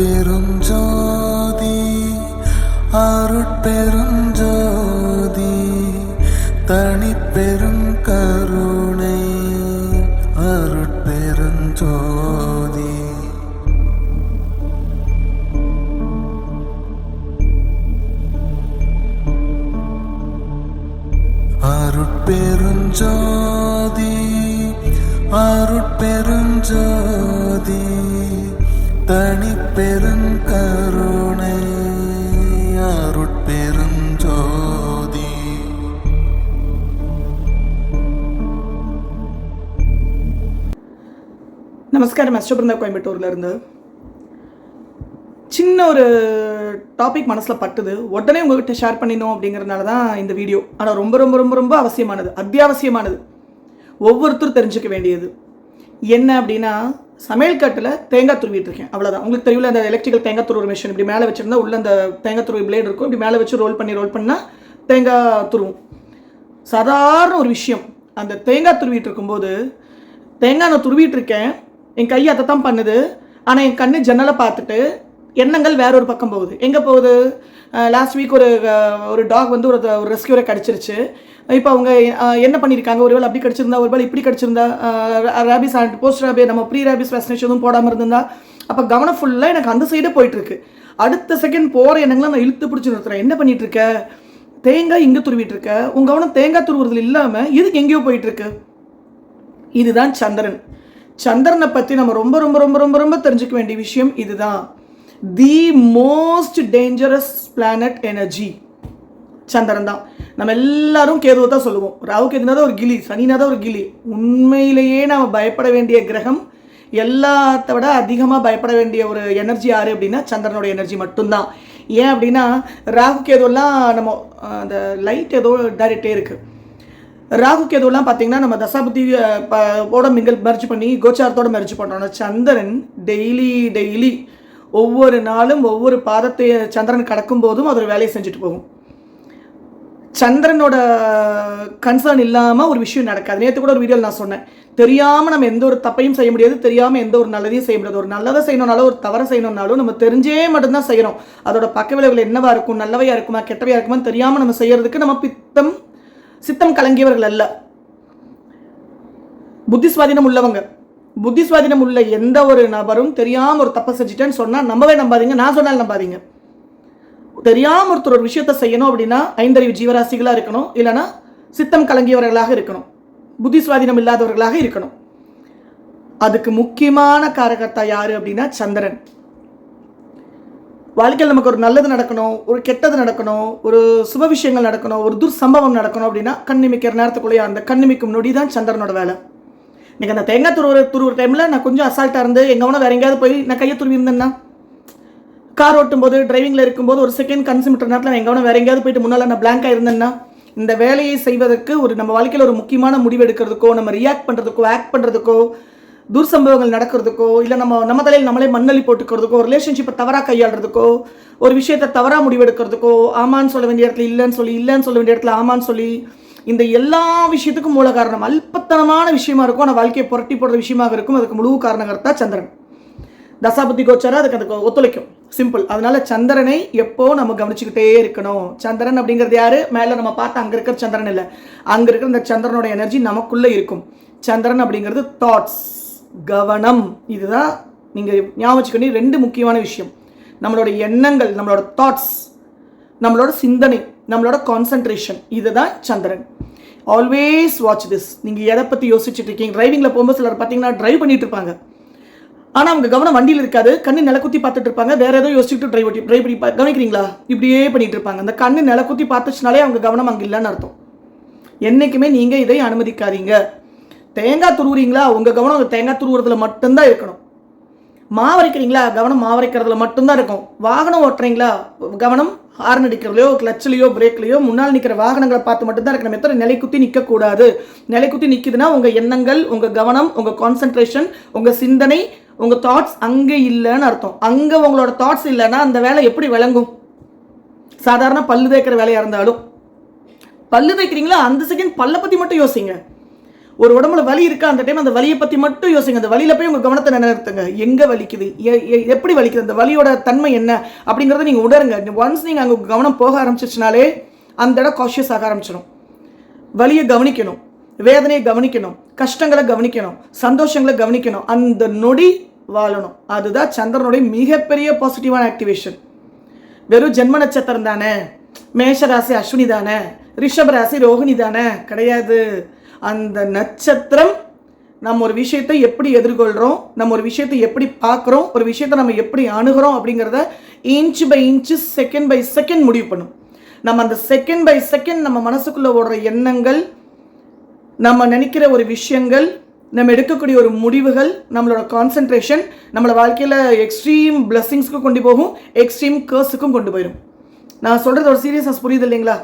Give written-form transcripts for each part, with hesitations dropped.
அருட்பெருஞ்சோதி அருட்பெருஞ்சோதி தனிப்பெரும் கருணை அருட்பெருஞ்சோதி. அருட்பெருஞ்சோதி அருட்பெருஞ்சோதி தனிப்பெரும் கருணை அருட்பெருஞ்சோதி. நமஸ்காரம். அஷ்டபிருந்தா கோயம்புத்தூர்ல இருந்து சின்ன ஒரு டாபிக் மனசில் பட்டுது, உடனே உங்ககிட்ட ஷேர் பண்ணினோம் அப்படிங்கிறதுனால தான் இந்த வீடியோ. ஆனால் ரொம்ப ரொம்ப ரொம்ப ரொம்ப அவசியமானது, அத்தியாவசியமானது, ஒவ்வொருத்தரும் தெரிஞ்சுக்க வேண்டியது. என்ன அப்படின்னா, சமையல் கட்டில் தேங்காய் துருவிட்டு இருக்கேன், அவ்வளோதான். உங்களுக்கு தெரியல, அந்த எலக்ட்ரிக்கல் தேங்காய் துருவுற மிஷின் இப்படி மேலே வச்சுருந்தா உள்ள அந்த தேங்காய் துருவி பிளேடு இருக்கும், இப்படி மேலே வச்சு ரோல் பண்ணால் தேங்காய் துருவும். சாதாரண ஒரு விஷயம். அந்த தேங்காய் துருவிட்டு இருக்கும்போது, தேங்காய் நான் துருவிட்டு இருக்கேன், என் கை அதை தான் பண்ணுது. ஆனால் என் கண்ணு ஜன்னலை பார்த்துட்டு எண்ணங்கள் வேற ஒரு பக்கம் போகுது. எங்கே போகுது? லாஸ்ட் வீக் ஒரு டாக் வந்து ஒரு ரெஸ்கியூரை கடிச்சிருச்சு. இப்போ அவங்க என்ன பண்ணியிருக்காங்க, ஒருவேளை அப்படி கடிச்சிருந்தா, ஒருவேளை இப்படி கடிச்சிருந்தா, ரேபிஸ் அண்ட் போஸ்ட் ரேபி, நம்ம ப்ரீ ரேபிஸ் வேக்சினேஷன் எதுவும் போடாமல் இருந்திருந்தா, அப்போ கவனம் ஃபுல்லாக எனக்கு அந்த சைடே போயிட்டுருக்கு. அடுத்த செகண்ட் போகிற எண்ணங்களை நான் இழுத்து பிடிச்சி நிறுத்துறேன். என்ன பண்ணிட்டு இருக்க? தேங்காய் இங்கே துருவிட்டு இருக்க. உங்கள் கவனம் தேங்காய் துருவுறதுல இல்லாமல் இதுக்கு எங்கேயோ போயிட்டுருக்கு. இதுதான் சந்திரன். சந்திரனை பற்றி நம்ம ரொம்ப ரொம்ப ரொம்ப ரொம்ப ரொம்ப தெரிஞ்சுக்க வேண்டிய விஷயம் இதுதான். The most dangerous planet energy Chandran தான். நம்ம எல்லாரும் கேதுவை தான் சொல்லுவோம். ராகு கேதுனா தான் ஒரு கிளி, சனினா தான் ஒரு கிளி. உண்மையிலேயே நம்ம பயப்பட வேண்டிய கிரகம், எல்லாத்த விட அதிகமாக பயப்பட வேண்டிய ஒரு எனர்ஜி யார் அப்படின்னா சந்திரனோட எனர்ஜி மட்டும்தான். ஏன் அப்படின்னா, ராகு கேதுவெல்லாம் நம்ம அந்த லைட் ஏதோ டைரக்டே இருக்குது. ராகு கேதுவெல்லாம் பார்த்தீங்கன்னா நம்ம தசாபுத்தி ஓட மெர்ஜ் பண்ணி கோச்சாரத்தோட மெர்ஜ் பண்ணுறோம். சந்திரன் டெய்லி ஒவ்வொரு நாளும் ஒவ்வொரு பாதத்தை சந்திரன் கடக்கும் போதும் அது ஒரு வேலையை செஞ்சுட்டு போகும். சந்திரனோட கன்சர்ன் இல்லாமல் ஒரு விஷயம் நடக்காது. நேற்று கூட ஒரு வீடியோவில் நான் சொன்னேன், தெரியாமல் நம்ம எந்த ஒரு தப்பையும் செய்ய முடியாது, தெரியாமல் எந்த ஒரு நல்லதையும் செய்ய முடியாது. ஒரு நல்லதை செய்யணும்னாலும் ஒரு தவறை செய்யணும்னாலும் நம்ம தெரிஞ்சே மட்டும்தான் செய்கிறோம். அதோட பக்க விளைவுகள் என்னவா இருக்கும், நல்லவையாக இருக்குமா கெட்டவையாக இருக்குமா தெரியாமல் நம்ம செய்யறதுக்கு நம்ம சித்தம் கலங்கியவர்கள் அல்ல. புத்தி சுவாதீனம் உள்ள எந்த ஒரு நபரும் தெரியாமல் ஒரு தப்பை செஞ்சுட்டேன்னு சொன்னால் நம்பாதீங்க, நான் சொன்னாலும் நம்பாதீங்க. தெரியாமல் ஒருத்தர் ஒரு விஷயத்தை செய்யணும் அப்படின்னா ஐந்தறிவு ஜீவராசிகளாக இருக்கணும், இல்லைன்னா சித்தம் கலங்கியவர்களாக இருக்கணும், புத்தி சுவாதீனம் இல்லாதவர்களாக இருக்கணும். அதுக்கு முக்கியமான காரகர்த்தா யாரு அப்படின்னா சந்திரன். வாழ்க்கையில் நமக்கு ஒரு நல்லது நடக்கணும், ஒரு கெட்டது நடக்கணும், ஒரு சுப விஷயங்கள் நடக்கணும், ஒரு துர்சம்பவம் நடக்கணும் அப்படின்னா கண்ணிமிக்கிற நேரத்துக்குள்ளேயே அந்த கண்ணிமிக்கும் நொடி தான் சந்திரனோட வேலை. நீங்கள் அந்த தேங்காய் துருவுற டைமில் நான் கொஞ்சம் அசால்ட்டாக இருந்து எங்கே வேறு எங்கேயாவது போய் நான் கையை துருவி இருந்தேன்னா, கார் ஓட்டும் போது ட்ரைவிங்கில் இருக்கும்போது ஒரு செகண்ட் கன்சிமிட்டர் நேரத்தில் நான் எங்கே வேறு எங்கேயாவது போயிட்டு முன்னால் நான் பிளாங்காக இருந்தேன்னா, இந்த வேலையை செய்வதற்கு நம்ம வாழ்க்கையில் ஒரு முக்கியமான முடிவு எடுக்கிறதுக்கோ, நம்ம ரியாக்ட் பண்ணுறதுக்கோ, ஆக்ட் பண்ணுறதுக்கோ, துர்சம்பவங்கள் நடக்கிறதுக்கோ, இல்லை நம்ம தலையில் நம்மளே மண்ணலி போட்டுக்கிறதுக்கோ, ரிலேஷன்ஷிப்பை தவறாக கையாளுறதுக்கோ, ஒரு விஷயத்தை தவறாக முடிவெடுக்கிறதுக்கோ, ஆமான்னு சொல்ல வேண்டிய இடத்துல இல்லைன்னு சொல்ல வேண்டிய இடத்துல ஆமான்னு சொல்லி, இந்த எல்லா விஷயத்துக்கும் மூல காரணம் அல்பத்தனமான விஷயமா இருக்கும், ஆனால் வாழ்க்கையை புரட்டி போடுற விஷயமாக இருக்கும். அதுக்கு முழு காரணகர்த்தா சந்திரன். தசாபுத்தி கோச்சாரம் அதுக்கு ஒத்துழைக்கும். சிம்பிள். அதனால சந்திரனை எப்போ நம்ம கவனிச்சுக்கிட்டே இருக்கணும். சந்திரன் அப்படிங்கிறது யாரு? மேலே நம்ம பார்த்து அங்கே இருக்கிற சந்திரன் இல்லை, அங்கே இருக்கிற இந்த சந்திரனோட எனர்ஜி நமக்குள்ளே இருக்கும். சந்திரன் அப்படிங்கிறது தாட்ஸ், கவனம். இதுதான் நீங்கள் ஞாபகம் வச்சுக்கணும். ரெண்டு முக்கியமான விஷயம், நம்மளோட எண்ணங்கள், நம்மளோட தாட்ஸ், நம்மளோட சிந்தனை, நம்மளோட கான்சன்ட்ரேஷன். இதுதான் சந்திரன். Always watch this. நீங்கள் எதை பற்றி யோசிச்சுட்டு இருக்கீங்க? டிரைவிங்கில் போகும்போது சிலர் பார்த்தீங்கன்னா ட்ரைவ் பண்ணிட்டு இருப்பாங்க, ஆனால் அவங்க கவனம் வண்டியில் இருக்காது, கண்ணு நிலக்குத்தி பார்த்துட்டு இருப்பாங்க, வேற ஏதோ யோசிச்சுட்டு ட்ரைவ் பண்ணி கவனிக்கிறீங்களா? இப்படியே பண்ணிட்டு இருப்பாங்க. அந்த கண்ணு நிலக்குத்தி பார்த்துச்சுனாலே அவங்க கவனம் அங்கே இல்லைன்னு அர்த்தம். என்றைக்குமே நீங்கள் இதை அனுமதிக்காதீங்க. தேங்காய் துருவுறீங்களா, உங்கள் கவனம் தேங்காய் துருவுறதுல மட்டும்தான் இருக்கணும். மாவரைக்கிறீங்களா, கவனம் மாவரைக்கிறதுல மட்டும்தான் இருக்கும். வாகனம் ஓட்டுறீங்களா, கவனம் ஹார்ன் அடிக்கிறதுலையோ, கிளச்சிலையோ, பிரேக்லையோ, முன்னால் நிற்கிற வாகனங்களை பார்த்து மட்டும்தான் இருக்கணும். எத்தனை நிலைக்குத்தி நிற்கக்கூடாது. நிலைக்குத்தி நிற்குதுன்னா உங்கள் எண்ணங்கள், உங்கள் கவனம், உங்கள் கான்சன்ட்ரேஷன், உங்கள் சிந்தனை, உங்கள் தாட்ஸ் அங்கே இல்லைன்னு அர்த்தம். அங்கே உங்களோட தாட்ஸ் இல்லைன்னா அந்த வேலை எப்படி விளங்கும்? சாதாரண பல்லு தேய்க்கிற வேலையாக இருந்தாலும், பல்லு தேய்க்கிறீங்களா, அந்த செகண்ட் பல்லை பற்றி மட்டும் யோசிங்க. ஒரு உடம்புல வலி இருக்கா, அந்த டைம் அந்த வலியை பற்றி மட்டும் யோசிங்க. அந்த வலியில் போய் உங்கள் கவனத்தை நிலைநிறுத்துங்க. எங்கே வலிக்குது, எப்படி வலிக்குது, அந்த வலியோட தன்மை என்ன அப்படிங்கிறத நீங்கள் உணருங்க. ஒன்ஸ் நீங்கள் அங்கே கவனம் போக ஆரம்பிச்சிச்சுனாலே அந்த இடம் காஷியஸ் ஆக ஆரம்பிச்சிடும். வலியை கவனிக்கணும், வேதனையை கவனிக்கணும், கஷ்டங்களை கவனிக்கணும், சந்தோஷங்களை கவனிக்கணும், அந்த நொடி வாழணும். அதுதான் சந்திரனுடைய மிகப்பெரிய பாசிட்டிவான ஆக்டிவேஷன். வெறும் ஜென்ம நட்சத்திரம் தானே, மேஷராசி அஸ்வினி தானே, ரிஷபராசி ரோகிணி தானே, கிடையாது. அந்த நட்சத்திரம் நம்ம ஒரு விஷயத்தை எப்படி எதிர்கொள்கிறோம், நம்ம ஒரு விஷயத்தை எப்படி பார்க்குறோம், ஒரு விஷயத்தை நம்ம எப்படி அணுகிறோம் அப்படிங்கிறத inch by inch, second by second முடிவு பண்ணும். நம்ம அந்த செகண்ட் பை செகண்ட் நம்ம மனசுக்குள்ளே ஓடுற எண்ணங்கள், நம்ம நினைக்கிற ஒரு விஷயங்கள், நம்ம எடுக்கக்கூடிய ஒரு முடிவுகள், நம்மளோட கான்சென்ட்ரேஷன் நம்மளோட வாழ்க்கையில் எக்ஸ்ட்ரீம் பிளெஸிங்ஸ்க்கும் கொண்டு போகும், எக்ஸ்ட்ரீம் கர்ஸுக்கும் கொண்டு போயிடும். நான் சொல்கிறது ஒரு சீரியஸ்னஸ் புரியுது இல்லைங்களா?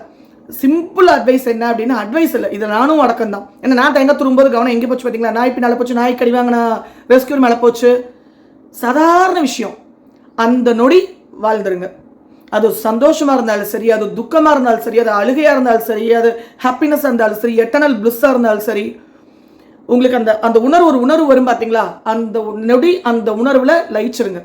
சிம்பிள் அட்வைஸ் என்ன அப்படின்னா, அட்வைஸ் இல்லை, இது நானும் அடக்கம் தான். ஏன்னா நான் தேங்காய் துரும்போது கவனம் எங்கே போச்சு பார்த்தீங்களா? நாய் பின்னால் போச்சு, நாய் கடி வாங்கினா ரெஸ்கியூர் மேலே போச்சு. சாதாரண விஷயம். அந்த நொடி வாழ்ந்துருங்க. அது சந்தோஷமாக இருந்தாலும் சரி, அது துக்கமாக இருந்தாலும் சரி, அது அழுகையாக இருந்தாலும் சரி, அது ஹாப்பினஸாக இருந்தாலும் சரி, எட்டர்னல் பிளிஸ்ஸாக இருந்தாலும் சரி, உங்களுக்கு அந்த அந்த உணர்வு ஒரு உணர்வு வரும் பார்த்தீங்களா? அந்த நொடி அந்த உணர்வில் லயிச்சிருங்க.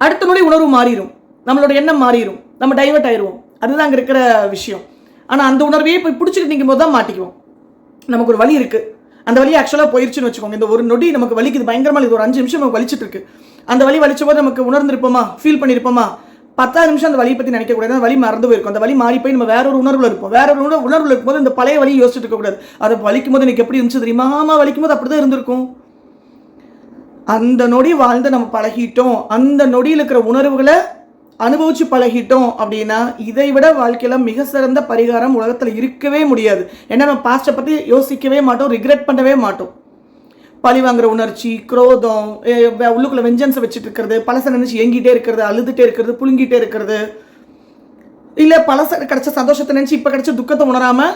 அடுத்த நொடி உணர்வு மாறிடும், நம்மளோட எண்ணம் மாறிடும், நம்ம டைவர்ட் ஆயிடுவோம். அதுதான் அங்கே இருக்கிற விஷயம். ஆனால் அந்த உணர்வையே போய் பிடிச்சிட்டு நிற்கும் போது தான் மாட்டிக்குவோம். நமக்கு ஒரு வலி இருக்குது, அந்த வலி ஆக்சுவலாக போயிடுச்சுன்னு வச்சுக்கோங்க. இந்த ஒரு நொடி நமக்கு வலிக்குது பயங்கரமாக, இது ஒரு 5 நிமிஷம் நமக்கு வலிச்சிட்டு இருக்கு. அந்த வலி வலிச்ச போது நமக்கு உணர்ந்திருப்போமா, ஃபீல் பண்ணியிருப்போமா? 10 நிமிஷம் அந்த வலியை பற்றி நினைக்கக்கூடாது. அந்த வலி மறந்து போயிருக்கும். அந்த வலி மாறி போய் நம்ம வேற ஒரு உணர்வில் இருப்போம். வேற ஒரு உணர்வில் இருக்கும்போது இந்த பழைய வலியை யோசிச்சுட்டு இருக்கக்கூடாது. அதை வலிக்கும் போது எனக்கு எப்படி இருந்துச்சு தெரியுமா? ஆமாம், வலிக்கும் போது அப்படி தான் இருந்திருக்கும். அந்த நொடி வாழ்ந்து நம்ம பழகிட்டோம், அந்த நொடியில் இருக்கிற உணர்வுகளை அனுபவிச்சு பழகிட்டோம் அப்படின்னா இதை விட வாழ்க்கையில் மிக சிறந்த பரிகாரம் உலகத்தில் இருக்கவே முடியாது. ஏன்னா நம்ம பாஸ்ட்டை பற்றி யோசிக்கவே மாட்டோம், ரிக்ரெட் பண்ணவே மாட்டோம். பழி வாங்குற உணர்ச்சி, குரோதம், உள்ளுக்குள்ள வெஞ்சன்ஸை வச்சுட்டு இருக்கிறது, பழசை நினைச்சு ஏங்கிட்டே இருக்கிறது, அழுதுகிட்டே இருக்கிறது, புழுங்கிட்டே இருக்கிறது, இல்லை பழச கிடைச்ச சந்தோஷத்தை நினச்சி இப்போ கிடைச்ச துக்கத்தை உணராமல்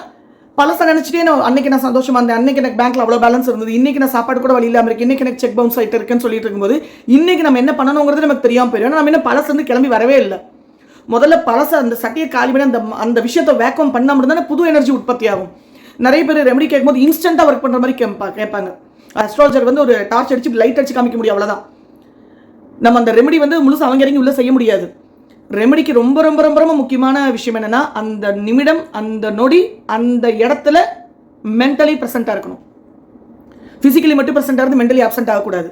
பழசை நினச்சிட்டே நான் அன்னைக்கு நான் சந்தோஷமா இருந்தேன், அன்னைக்கு எனக்கு பேங்க்ல அவ்வளோ பேலன்ஸ் இருந்தது, இன்னைக்கு நான் சாப்பாடு கூட வழி இல்லாமல் இருக்கு, இன்னைக்கு எனக்கு செக் பவுன்ஸ் ஆகிட்டு இருக்குன்னு சொல்லிட்டு இருக்கும்போது இன்னைக்கு நம்ம என்ன பண்ணணுங்கிறது நமக்கு தெரியாமல் போயிடும். ஏன்னா நம்ம என்ன பழசு வந்து கிளம்பி வரவே இல்லை. முதல்ல பழசை அந்த சட்டையை காலி பண்ணி அந்த விஷயத்தை வேக்கம் பண்ணால் மட்டும்தானே புது எனர்ஜி உற்பத்தி ஆகும். நிறைய பேர் ரெமெடி கேட்கும்போது இன்ஸ்டண்ட்டாக ஒர்க் பண்ணுற மாதிரி கேட்பாங்க. அஸ்ட்ராலஜர் வந்து ஒரு டார்ச் அடிச்சு லைட் அடிச்சு காமிக்க முடியும், அவ்வளோதான். நம்ம அந்த ரெமெடி வந்து முழுசு அவங்க இறங்கி உள்ள செய்ய முடியாது. ரெமெடிக்கு ரொம்ப ரொம்ப ரொம்ப ரொம்ப முக்கியமான விஷயம் என்னன்னா, அந்த நிமிடம், அந்த நொடி, அந்த இடத்துல மென்டலி ப்ரெசென்ட்டாக இருக்கணும். ஃபிசிக்கலி மட்டும் ப்ரெசென்ட்டாக இருந்து மென்டலி ஆப்சென்ட் ஆகக்கூடாது.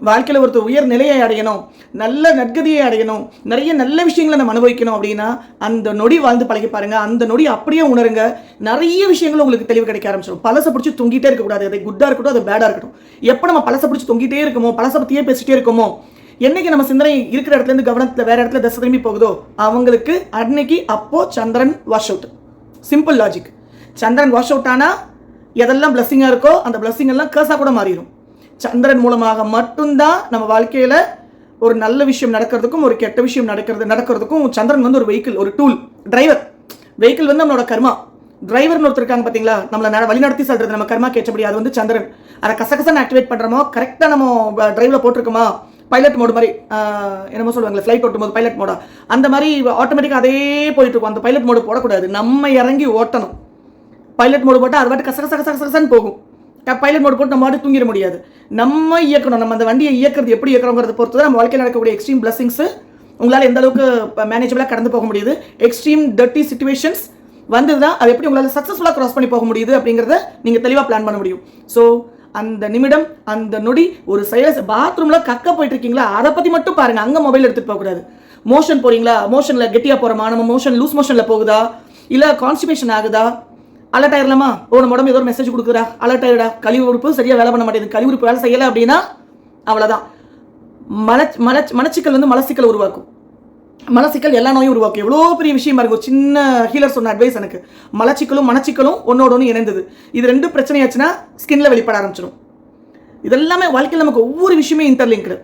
வாழ்க்கையில் ஒருத்தர் உயர் நிலையை அடையணும், நல்ல நற்கதியை அடையணும், நிறைய நல்ல விஷயங்களை நம்ம அனுபவிக்கணும் அப்படின்னா அந்த நொடி வாழ்ந்து பழகி பாருங்க. அந்த நொடி அப்படியே உணருங்க. நிறைய விஷயங்கள் உங்களுக்கு தெளிவு கிடைக்க ஆரம்பிச்சிடும். பழசை பிடிச்சி தொங்கிட்டே இருக்கக்கூடாது. அது குட்டாக இருக்கட்டும், அது பேடாக இருக்கட்டும். எப்போ நம்ம பழசை பிடிச்சி தொங்கிட்டே இருக்கோமோ, பழசை பற்றியே பேசிட்டே இருக்கோமோ, என்னைக்கு நம்ம சிந்தனை இருக்கிற இடத்துலேருந்து கவனத்தில் வேற இடத்துல தசை திரும்பி போகுதோ அவங்களுக்கு அன்னைக்கு அப்போ Chandran wash out. Simple logic. Chandran wash out ஆனால் எதெல்லாம் பிளஸ்ஸிங்காக இருக்கோ அந்த பிளஸ்ஸிங் எல்லாம் கேர்ஸாக கூட மாறிடும். சந்திரன் மூலமாக மட்டும்தான் நம்ம வாழ்க்கையில் ஒரு நல்ல விஷயம் நடக்கிறதுக்கும் ஒரு கெட்ட விஷயம் நடக்கிறதுக்கும் சந்திரன் வந்து ஒரு வெஹிக்கிள், ஒரு டூல், டிரைவர். வெஹிக்கிள் வந்து நம்மளோட கர்மா. டிரைவர்னு ஒருத்தர் இருக்காங்க பார்த்தீங்களா, நம்மளை வழிநடத்தி செல்றது நம்ம கர்மா கேட்சபடி, அது வந்து சந்திரன். அதை கசகசன்னு ஆக்டிவேட் பண்ணுறோமோ, கரெக்டாக நம்ம டிரைவில் போட்டிருக்கோமா, பைலட் மோடு மாதிரி என்னமோ சொல்லுவாங்களே ஃப்ளைட் ஓட்டும் போது பைலட் மோடா, அந்த மாதிரி ஆட்டோமேட்டிக்காக அதே போயிட்டு இருக்கும். அந்த பைலட் மோடு போடக்கூடாது, நம்ம இறங்கி ஓட்டணும். பைலட் மோடு போட்டால் அது பாட்டு கசகசன்னு போகும். பைலட் மோடு போட்டு நம்ம பாட்டு தூங்கிட முடியாது. நம்ம இயக்கணும். நம்ம அந்த வண்டியை இயக்கிறது எப்படி இயக்கிறோங்கிறத பொறுத்து தான் நம்ம வாழ்க்கையில் நடக்கக்கூடிய எக்ஸ்ட்ரீம் பிளஸிங்ஸ் உங்களால் எந்த அளவுக்கு மேனேஜபிளாக கடந்து போக முடியுது, எக்ஸ்ட்ரீம் டர்ட்டி சிச்சுவேஷன்ஸ் வந்து தான் அது எப்படி உங்களால் சக்ஸஸ்ஃபுல்லாக கிராஸ் பண்ணி போக முடியுது அப்படிங்கிறத நீங்கள் தெளிவாக பிளான் பண்ண முடியும். ஸோ அந்த நிமிடம், அந்த நொடி, ஒரு பாத்ரூமில் கக்க போயிட்டு இருக்கீங்களா அதை பற்றி மட்டும் பாருங்கள். அங்கே மொபைல் எடுத்துகிட்டு போகக்கூடாது. மோஷன் போகிறீங்களா, மோஷனில் கெட்டியாக போகிறோமா, நம்ம மோஷன் லூஸ் மோஷனில் போகுதா, இல்லை கான்ஸ்டிபேஷன் ஆகுதா, அலர்ட் ஆயிடலாமா, நம்ம உடம்பு ஏதோ ஒரு மெசேஜ் கொடுக்குறா, அலர்ட் ஆகிடா, கழிவு உறுப்பு சரியாக வேலை பண்ண மாட்டேங்குது, கழிவு உறுப்பு வேலை செய்யலை அப்படின்னா அவ்வளோதான். மலச்சிக்கல் வந்து மலசிக்கல் உருவாக்கும். மலசிக்கல் எல்லா நோயும் உருவாக்கும். எவ்வளோ பெரிய விஷயமா இருக்கும். ஒரு சின்ன ஹீலர் சொன்ன அட்வைஸ் எனக்கு, மலச்சிக்கலும் ஒன்னோட ஒன்று இணைந்தது. இது ரெண்டும் பிரச்சனையாச்சுன்னா ஸ்கின்ல வெளிப்பட ஆரம்பிச்சிடும். இதெல்லாமே வாழ்க்கையில் நமக்கு ஒவ்வொரு விஷயமே இன்டர்லிங்க்டு.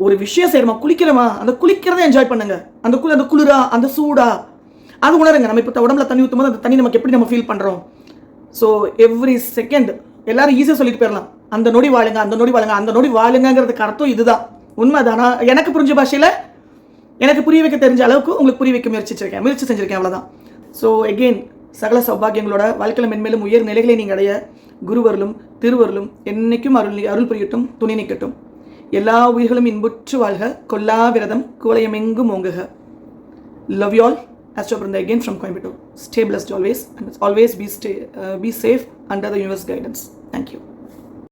ஒரு விஷயம் செய்யறோமா, குளிக்கிறோமா, அந்த குளிக்கிறத என்ஜாய் பண்ணுங்க. அந்த குளிரா, அந்த சூடா, அது உணருங்க. நம்ம இப்போ உடம்புல தண்ணி ஊற்றும் போது அந்த தண்ணி நமக்கு எப்படி நம்ம ஃபீல் பண்ணுறோம். ஸோ எவ்ரி செகண்ட் எல்லாரும் ஈஸியாக சொல்லிட்டு போயிடலாம், அந்த நொடி வாழுங்க, அந்த நொடி வாழுங்க, அந்த நொடி வாழுங்கிறதுக்கு அர்த்தம் இதுதான். உண்மைதானா? எனக்கு புரிஞ்ச பாஷையில் எனக்கு புரிய வைக்க தெரிஞ்ச அளவுக்கு உங்களுக்கு புரிய வைக்க முயற்சி செஞ்சிருக்கேன், அவ்வளோதான். ஸோ எகெயின் சகல சௌபாகியங்களோட வாழ்க்கையில் மென்மேலும் உயர் நிலைகளை நீங்கள் அடைய குருவருளும் திருவருளும் என்னைக்கும் அருள் புரியட்டும், துணை நிற்கட்டும். எல்லா உயிர்களும் இன்புற்று வாழ்க, கொல்லா விரதம் குவளையமெங்கும் ஓங்குக. Love you all. Astro Branda again from Coimbatore. Stay blessed always, and always be safe under the universe guidance. Thank you.